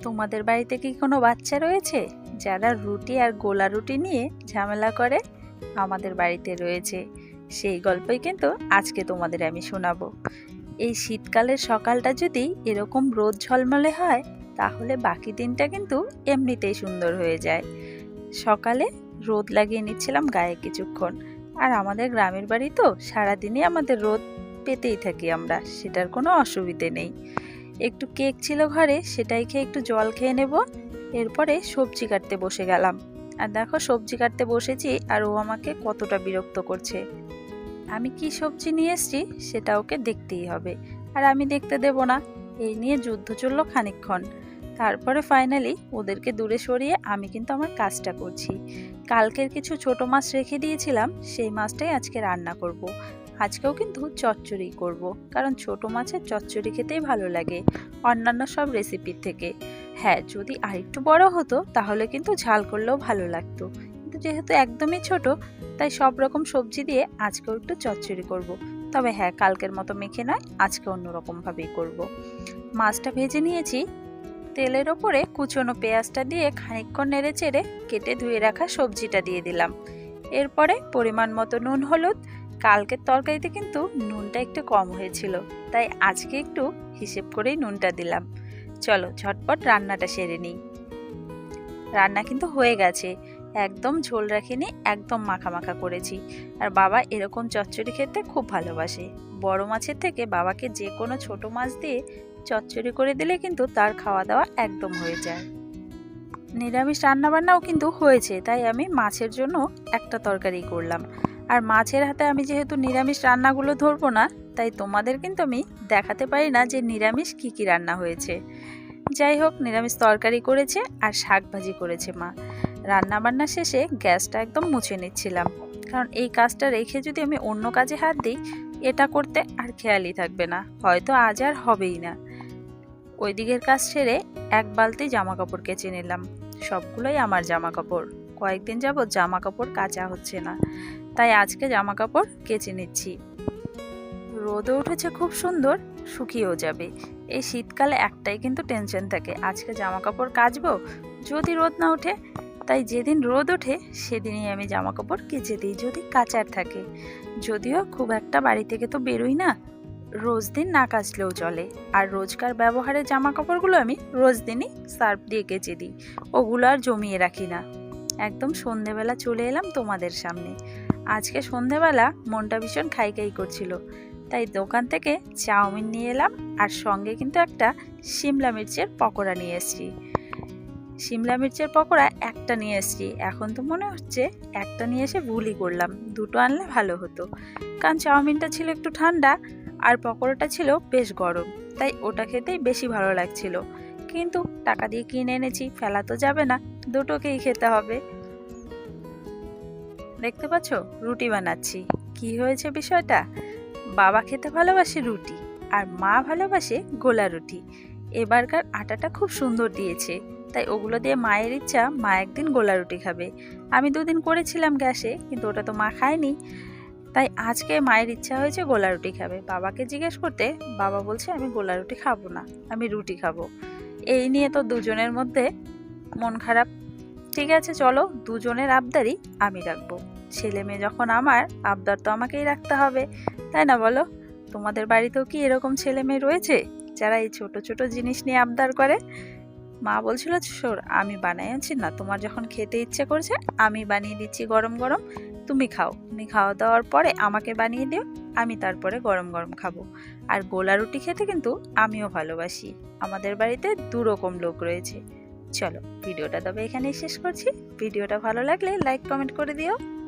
তোমাদের বাড়িতে কি কোনো বাচ্চা রয়েছে যারা রুটি আর গোলা রুটি নিয়ে ঝামেলা করে? আমাদের বাড়িতে রয়েছে। সেই গল্পই কিন্তু আজকে তোমাদের আমি শোনাবো। এই শীতকালের সকালটা যদি এরকম রোদ ঝলমলে হয়, তাহলে বাকি দিনটা কিন্তু এমনিতেই সুন্দর হয়ে যায়। সকালে রোদ লাগিয়ে নিচ্ছিলাম গায়ে কিছুক্ষণ। আর আমাদের গ্রামের বাড়ি তো সারাদিনই আমাদের রোদ পেতেই থাকি আমরা, সেটার কোনো অসুবিধে নেই। একটু কেক ছিল ঘরে, সেটাই খেয়ে একটু জল খেয়ে নেব। এরপরে সবজি কাটতে বসে গেলাম। আর দেখো সবজি কাটতে বসেছি আর ও আমাকে কতটা বিরক্ত করছে। আমি কি সবজি নিয়ে এসেছি সেটা ওকে দেখতেই হবে, আর আমি দেখতে দেব না। এই নিয়ে যুদ্ধ চললো খানিকক্ষণ। তারপরে ফাইনালি ওদেরকে দূরে সরিয়ে আমি কিন্তু আমার কাজটা করছি। কালকের কিছু ছোট মাছ রেখে দিয়েছিলাম, সেই মাছটাই আজকে রান্না করব। আজকেও কিন্তু চচ্চড়ি করব, কারণ ছোট মাছের চচ্চড়ি খেতেই ভালো লাগে অন্যান্য সব রেসিপির থেকে। হ্যাঁ, যদি আরেকটু বড় হতো তাহলে কিন্তু ঝাল করলেও ভালো লাগতো, কিন্তু যেহেতু একদমই ছোট, তাই সব রকম সবজি দিয়ে আজকেও একটু চচ্চড়ি করব। তবে হ্যাঁ, কালকের মতো মেখে নয়, আজকে অন্যরকমভাবেই করব। মাছটা ভেজে নিয়েছি। তেলের ওপরে কুচনো পেঁয়াজটা দিয়ে খানিকক্ষণ নেড়ে চেড়ে কেটে ধুয়ে রাখা সবজিটা দিয়ে দিলাম। এরপরে পরিমাণ মতো নুন হলুদ। কালকের তরকারিতে কিন্তু নুনটা একটু কম হয়েছিল, তাই আজকে একটু হিসেব করেই নুনটা দিলাম। চলো ঝটপট রান্নাটা সেরে নিই। রান্না কিন্তু হয়ে গেছে, একদম ঝোল রাখিনি, একদম মাখা মাখা করেছি। আর বাবা এরকম চচ্চড়ি খেতে খুব ভালোবাসে। বড় মাছের থেকে বাবাকে যে কোনো ছোট মাছ দিয়ে চচ্চড়ি করে দিলে কিন্তু তার খাওয়া দাওয়া একদম হয়ে যায়। নিরামিষ রান্নাবান্নাও কিন্তু হয়েছে, তাই আমি মাছের জন্য একটা তরকারি করলাম। আর মাছের হাতে আমি যেহেতু নিরামিষ রান্নাগুলো ধরবো না, তাই তোমাদের কিন্তু আমি দেখাতে পারি না যে নিরামিষ কি কি রান্না হয়েছে। যাই হোক, নিরামিষ তরকারি করেছে আর শাক ভাজি করেছে মা। রান্নাবান্না শেষে গ্যাসটা একদম মুছে নিচ্ছিলাম, কারণ এই কাজটা রেখে যদি আমি অন্য কাজে হাত দিই, এটা করতে আর খেয়ালই থাকবে না, হয়তো আজ আর হবেই না। ওই দিকের কাজ সেরে এক বালতি জামা কাপড় কেচে নিলাম। সবগুলোই আমার জামা কাপড়, কয়েকদিন যাবত জামা কাপড় কাচা হচ্ছে না, তাই আজকে জামা কাপড় কেচে নিচ্ছি। রোদও উঠেছে খুব সুন্দর, শুকিয়েও যাবে। এই শীতকালে একটাই কিন্তু টেনশন থাকে, আজকে জামা কাপড় কাচবো, যদি রোদ না ওঠে। তাই যেদিন রোদ ওঠে সেদিনই আমি জামা কাপড় কেচে দিই, যদি কাচার থাকে। যদিও খুব একটা বাড়ি থেকে তো বেরোই না, রোজ দিন না কাচলেও চলে। আর রোজকার ব্যবহারের জামা কাপড়গুলো আমি রোজ দিনই সার্ফ দিয়ে কেচে দিই, ওগুলো আর জমিয়ে রাখি না। একদম সন্ধেবেলা চলে এলাম তোমাদের সামনে। আজকে সন্ধেবেলা মনটা ভীষণ খাই খাই করছিল, তাই দোকান থেকে চাউমিন নিয়ে এলাম, আর সঙ্গে কিন্তু একটা শিমলা মির্চের পকোড়া নিয়ে এসেছি। শিমলা মির্চের পকোড়া একটা নিয়ে এসেছি, এখন তো মনে হচ্ছে একটা নিয়ে এসে ভুলই করলাম, দুটো আনলে ভালো হতো। কারণ চাউমিনটা ছিল একটু ঠান্ডা আর পকোড়াটা ছিল বেশ গরম, তাই ওটা খেতেই বেশি ভালো লাগছিল। কিন্তু টাকা দিয়ে কিনে এনেছি, ফেলা তো যাবে না, দুটোকেই খেতে হবে। দেখতে পাচ্ছ রুটি বানাচ্ছি। কি হয়েছে বিষয়টা, বাবা খেতে ভালোবাসে রুটি আর মা ভালোবাসে গোলা রুটি। এবারকার আটাটা খুব সুন্দর দিয়েছে, তাই ওগুলো দিয়ে মায়ের ইচ্ছা মা একদিন গোলা রুটি খাবে। আমি দুদিন করেছিলাম গ্যাসে, কিন্তু ওটা তো মা খায়নি, তাই আজকে মায়ের ইচ্ছা হয়েছে গোলা রুটি খাবে। বাবাকে জিজ্ঞেস করতে বাবা বলছে আমি গোলা রুটি খাবো না, আমি রুটি খাবো। এই নিয়ে তো দুজনের মধ্যে মন খারাপ। ঠিক আছে চলো, দুজনের আবদারই আমি রাখবো। ছেলে মেয়ে যখন আমার, আবদার তো আমাকেই রাখতে হবে, তাই না বলো? তোমাদের বাড়িতেও কি এরকম ছেলে মেয়ে রয়েছে যারা এই ছোট ছোট জিনিস নিয়ে আবদার করে? মা বলছিল শোর, আমি বানাই আছি না, তোমার যখন খেতে ইচ্ছে করছে আমি বানিয়ে দিচ্ছি গরম গরম, তুমি খাও। তুমি খাওয়া দাওয়ার পরে আমাকে বানিয়ে দিও, আমি তারপরে গরম গরম খাবো। আর গোলা রুটি খেতে কিন্তু আমিও ভালোবাসি। আমাদের বাড়িতে দুরকম লোক রয়েছে। চলো ভিডিওটা তবে এখানেই শেষ করছি। ভিডিওটা ভালো লাগলে লাইক কমেন্ট করে দিও।